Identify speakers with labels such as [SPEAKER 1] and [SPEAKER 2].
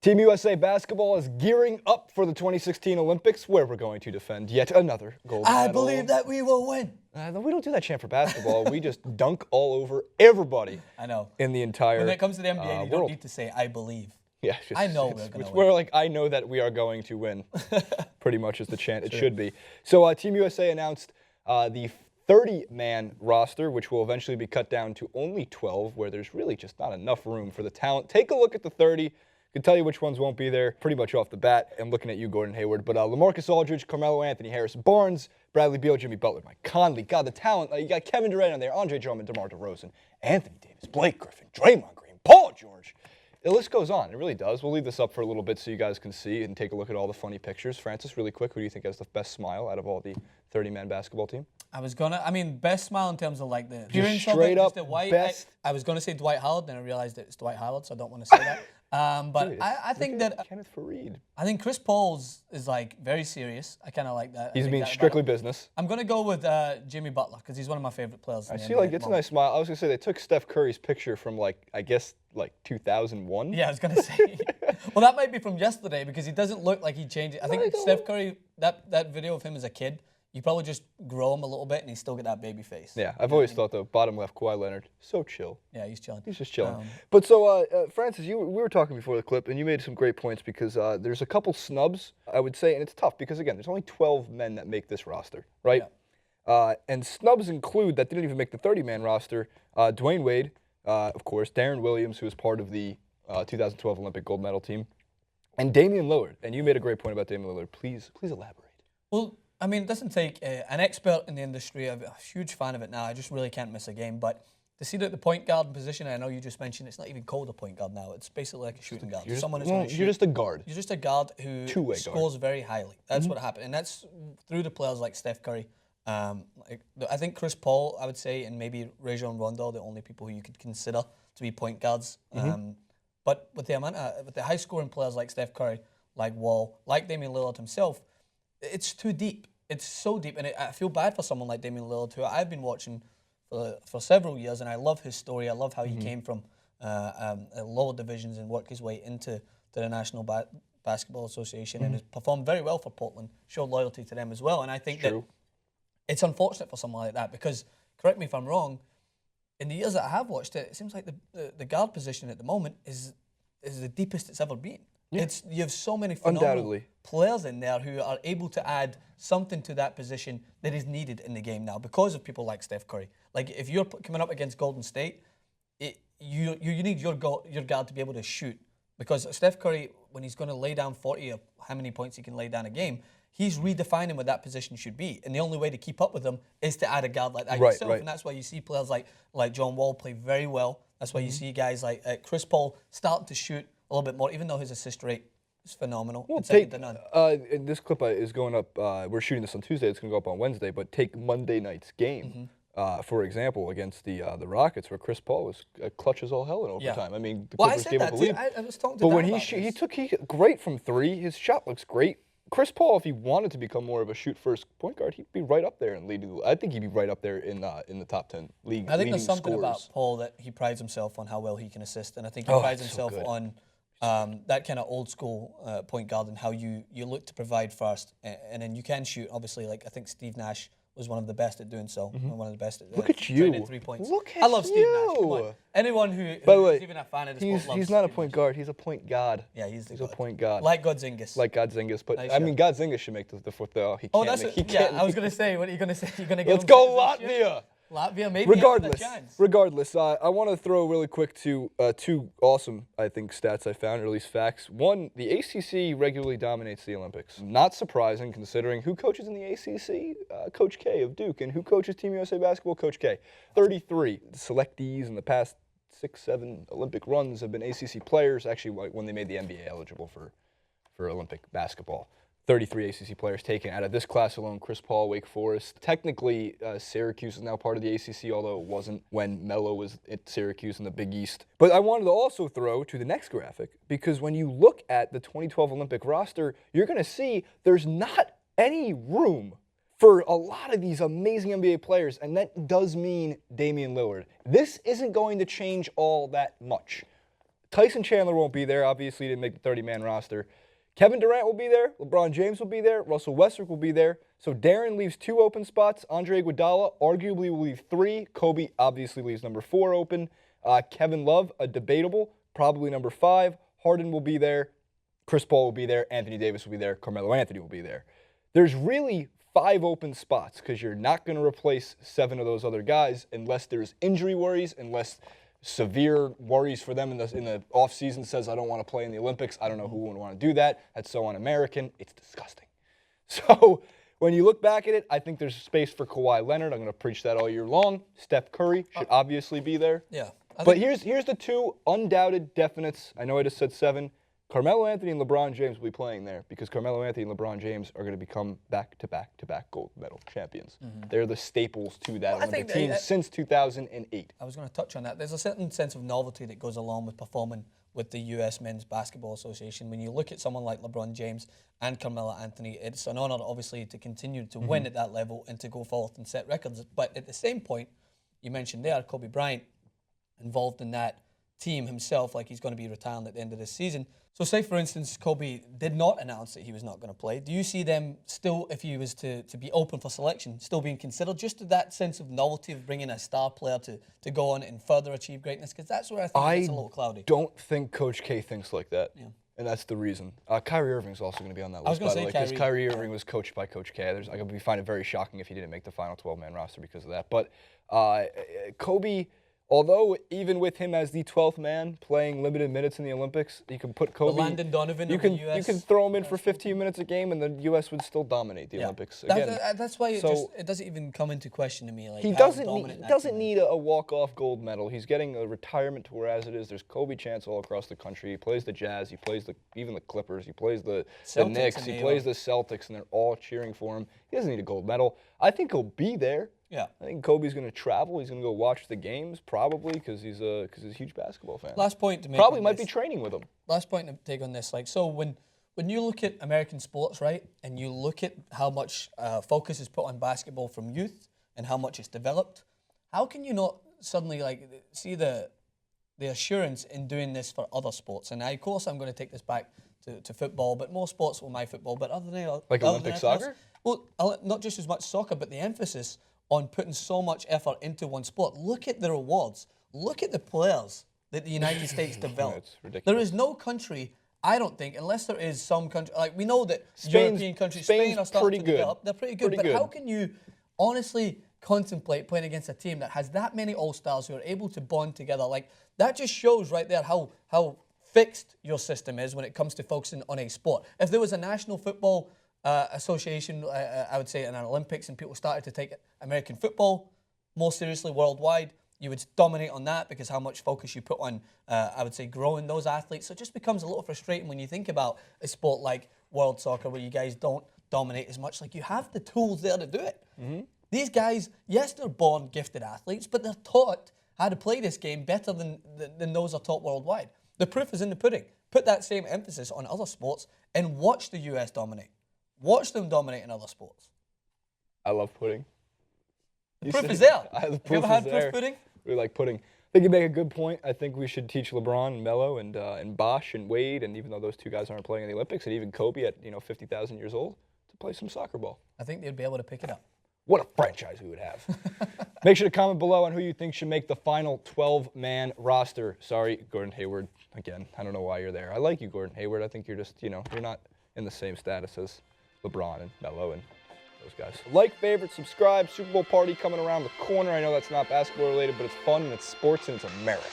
[SPEAKER 1] Team USA basketball is gearing up for the 2016 Olympics, where we're going to defend yet another gold medal.
[SPEAKER 2] I believe that we will win.
[SPEAKER 1] We don't do that chant for basketball. We just dunk all over everybody.
[SPEAKER 2] I know.
[SPEAKER 1] In the entire
[SPEAKER 2] When it comes to the NBA, you don't
[SPEAKER 1] world.
[SPEAKER 2] need to say, I believe.
[SPEAKER 1] Yeah,
[SPEAKER 2] I know we're going to win.
[SPEAKER 1] We're like, I know that we are going to win. Pretty much is the chant. It should be. So Team USA announced the 30-man roster, which will eventually be cut down to only 12, where there's really just not enough room for the talent. Take a look at the 30. I can tell you which ones won't be there pretty much off the bat. I'm looking at you, Gordon Hayward. But LaMarcus Aldridge, Carmelo Anthony, Harrison Barnes, Bradley Beal, Jimmy Butler, Mike Conley. God, the talent. You got Kevin Durant on there, Andre Drummond, DeMar DeRozan, Anthony Davis, Blake Griffin, Draymond Green, Paul George. The list goes on. It really does. We'll leave this up for a little bit so you guys can see and take a look at all the funny pictures. Francis, really quick, who do you think has the best smile out of all the 30-man basketball team?
[SPEAKER 2] Best smile in terms of like the
[SPEAKER 1] just straight up best.
[SPEAKER 2] I was going to say Dwight Howard, then I realized that it's Dwight Howard, so I don't want to say that. But dude, I think that
[SPEAKER 1] Kenneth Faried.
[SPEAKER 2] I think Chris Paul's is like very serious. I kind of like that.
[SPEAKER 1] He's being strictly business.
[SPEAKER 2] I'm gonna go with Jimmy Butler because he's one of my favorite players.
[SPEAKER 1] I see, like it's a nice smile. I was gonna say they took Steph Curry's picture from I guess 2001.
[SPEAKER 2] Yeah, I was gonna say. Well, that might be from yesterday because he doesn't look like he changed it. I think Steph Curry, that video of him as a kid, you probably just grow him a little bit and he still get that baby face.
[SPEAKER 1] Yeah, I've always thought the bottom left Kawhi Leonard, so chill.
[SPEAKER 2] Yeah, he's chilling.
[SPEAKER 1] He's just chilling. But so, Francis, we were talking before the clip and you made some great points because there's a couple snubs, I would say, and it's tough because, again, there's only 12 men that make this roster, right? Yeah. And snubs include, that didn't even make the 30-man roster, Dwyane Wade, of course, Deron Williams, who was part of the 2012 Olympic gold medal team, and Damian Lillard. And you made a great point about Damian Lillard. Please elaborate.
[SPEAKER 2] Well, I mean, it doesn't take an expert in the industry. I'm a huge fan of it now. I just really can't miss a game. But to see that the point guard position, I know you just mentioned it's not even called a point guard now. It's basically like a shooting guard.
[SPEAKER 1] You're
[SPEAKER 2] just
[SPEAKER 1] a guard.
[SPEAKER 2] You're just a guard who scores very highly. That's what happened. And that's through the players like Steph Curry. I think Chris Paul, I would say, and maybe Rajon Rondo, the only people who you could consider to be point guards. But with the high-scoring players like Steph Curry, like Wall, like Damian Lillard himself, it's too deep. It's so deep, and I feel bad for someone like Damian Lillard, who I've been watching for several years, and I love his story. I love how he came from lower divisions and worked his way into the National Basketball Association and has performed very well for Portland, showed loyalty to them as well. And I think that it's unfortunate for someone like that because, correct me if I'm wrong, in the years that I have watched it, it seems like the guard position at the moment is the deepest it's ever been. Yeah. You have so many phenomenal players in there who are able to add something to that position that is needed in the game now because of people like Steph Curry. Like if you're coming up against Golden State, you need your guard to be able to shoot because Steph Curry, when he's going to lay down 40 or how many points he can lay down a game, he's redefining what that position should be. And the only way to keep up with him is to add a guard like that yourself. And that's why you see players like John Wall play very well. That's why you see guys like Chris Paul starting to shoot a little bit more, even though his assist rate is phenomenal.
[SPEAKER 1] Well, this clip is going up. We're shooting this on Tuesday. It's going to go up on Wednesday. But take Monday night's game, for example, against the Rockets, where Chris Paul was clutch as all hell in overtime. I mean, the Clippers gave up the lead.
[SPEAKER 2] I was talking to
[SPEAKER 1] but
[SPEAKER 2] Dan
[SPEAKER 1] when
[SPEAKER 2] about
[SPEAKER 1] he great from three. His shot looks great. Chris Paul, if he wanted to become more of a shoot-first point guard, he'd be right up there and leading. I think he'd be right up there in the top 10 league.
[SPEAKER 2] I think there's something about Paul that he prides himself on how well he can assist, and I think he prides himself on that kind of old school point guard and how you look to provide first, and then you can shoot. Obviously, like I think Steve Nash was one of the best at doing so. One of the best at
[SPEAKER 1] look at you.
[SPEAKER 2] 3 points.
[SPEAKER 1] Look at
[SPEAKER 2] I love Steve Nash. Come on. Anyone who's even a fan of the sport loves
[SPEAKER 1] he's not a
[SPEAKER 2] Steve
[SPEAKER 1] point
[SPEAKER 2] Nash.
[SPEAKER 1] guard. He's a point guard.
[SPEAKER 2] Yeah, he's
[SPEAKER 1] a point guard.
[SPEAKER 2] Like Godzingas.
[SPEAKER 1] Like Godzingas. But
[SPEAKER 2] nice
[SPEAKER 1] I mean, Godzingas should make the fourth. He can't.
[SPEAKER 2] I was going to say, what are you going to say? You're going to give
[SPEAKER 1] Let's go Latvia.
[SPEAKER 2] Latvia, maybe.
[SPEAKER 1] Regardless, I want to throw really quick to two awesome, I think, stats I found, or at least facts. One, the ACC regularly dominates the Olympics. Not surprising, considering who coaches in the ACC? Coach K of Duke. And who coaches Team USA basketball? Coach K. 33 selectees in the past 6-7 Olympic runs have been ACC players, actually when they made the NBA eligible for Olympic basketball. 33 ACC players taken. Out of this class alone, Chris Paul, Wake Forest. Technically, Syracuse is now part of the ACC, although it wasn't when Melo was at Syracuse in the Big East. But I wanted to also throw to the next graphic, because when you look at the 2012 Olympic roster, you're going to see there's not any room for a lot of these amazing NBA players, and that does mean Damian Lillard. This isn't going to change all that much. Tyson Chandler won't be there. Obviously, he didn't make the 30-man roster. Kevin Durant will be there. LeBron James will be there. Russell Westbrook will be there. So Deron leaves 2 open spots. Andre Iguodala arguably will leave 3. Kobe obviously leaves number 4 open. Kevin Love, a debatable, probably number 5. Harden will be there. Chris Paul will be there. Anthony Davis will be there. Carmelo Anthony will be there. There's really 5 open spots because you're not going to replace 7 of those other guys unless there's injury worries, unless severe worries for them in the offseason says, I don't want to play in the Olympics. I don't know who would want to do that. That's so un-American. It's disgusting. So when you look back at it, I think there's space for Kawhi Leonard. I'm going to preach that all year long. Steph Curry should obviously be there.
[SPEAKER 2] Yeah.
[SPEAKER 1] But here's the 2 undoubted definites. I know I just said 7. Carmelo Anthony and LeBron James will be playing there because Carmelo Anthony and LeBron James are going to become back-to-back gold medal champions. They're the staples to that Olympic team since 2008.
[SPEAKER 2] I was going to touch on that. There's a certain sense of novelty that goes along with performing with the U.S. Men's Basketball Association. When you look at someone like LeBron James and Carmelo Anthony, it's an honor, obviously, to continue to win at that level and to go forth and set records. But at the same point, you mentioned there, Kobe Bryant involved in that team himself, like he's going to be retiring at the end of this season. So say, for instance, Kobe did not announce that he was not going to play. Do you see them still, if he was to be open for selection, still being considered just to that sense of novelty of bringing a star player to go on and further achieve greatness? Because that's where I think it's a little cloudy.
[SPEAKER 1] I don't think Coach K thinks like that. Yeah. And that's the reason. Kyrie Irving's also going to be on that list, by the way, because Kyrie Irving was coached by Coach K. I would find it very shocking if he didn't make the final 12-man roster because of that. But Kobe... Although, even with him as the 12th man playing limited minutes in the Olympics, you can put Kobe...
[SPEAKER 2] Landon Donovan of the U.S.
[SPEAKER 1] You can throw him in for 15 minutes a game, and the U.S. would still dominate the Olympics. Again,
[SPEAKER 2] that's why it doesn't even come into question to me. Like,
[SPEAKER 1] he doesn't need a walk-off gold medal. He's getting a retirement tour as it is. There's Kobe chants all across the country. He plays the Jazz. He plays even the Clippers. He plays the Knicks. He plays the Celtics, and they're all cheering for him. He doesn't need a gold medal. I think he'll be there.
[SPEAKER 2] Yeah.
[SPEAKER 1] I think Kobe's going to travel. He's going to go watch the games, probably, because he's a huge basketball fan.
[SPEAKER 2] Last point to make.
[SPEAKER 1] Probably might be training with him.
[SPEAKER 2] Last point to take on this. Like, so when you look at American sports, right, and you look at how much focus is put on basketball from youth and how much it's developed, how can you not suddenly see the assurance in doing this for other sports? And of course, I'm going to take this back to football, but more sports will my football. But other than
[SPEAKER 1] like Olympic soccer,
[SPEAKER 2] well, not just as much soccer, but the emphasis on putting so much effort into one sport. Look at the rewards. Look at the players that the United States developed.
[SPEAKER 1] It's ridiculous.
[SPEAKER 2] There is no country, I don't think, unless there is some country, like we know that European countries, Spain are starting to develop. They're pretty good. But how can you honestly contemplate playing against a team that has that many All-Stars who are able to bond together? Like, that just shows right there how fixed your system is when it comes to focusing on a sport. If there was a national football association, I would say, in an Olympics, and people started to take American football more seriously worldwide, you would dominate on that because how much focus you put on, I would say, growing those athletes. So it just becomes a little frustrating when you think about a sport like world soccer where you guys don't dominate as much. Like, you have the tools there to do it. These guys, yes, they're born gifted athletes, but they're taught how to play this game better than those are taught worldwide. The proof is in the pudding. Put that same emphasis on other sports and watch the US dominate. Watch them dominate in other sports.
[SPEAKER 1] I love pudding.
[SPEAKER 2] The proof is there.
[SPEAKER 1] The proof
[SPEAKER 2] you ever had
[SPEAKER 1] is
[SPEAKER 2] proof
[SPEAKER 1] there.
[SPEAKER 2] pudding?
[SPEAKER 1] We like pudding. I think you make a good point. I think we should teach LeBron and Melo and Bosh and Wade, and even though those 2 guys aren't playing in the Olympics, and even Kobe at 50,000 years old, to play some soccer ball.
[SPEAKER 2] I think they'd be able to pick it up.
[SPEAKER 1] What a franchise we would have. Make sure to comment below on who you think should make the final 12-man roster. Sorry, Gordon Hayward, again. I don't know why you're there. I like you, Gordon Hayward. I think you're just, you're not in the same status as LeBron and Melo and those guys. Like, favorite, subscribe. Super Bowl party coming around the corner. I know that's not basketball related, but it's fun and it's sports and it's America.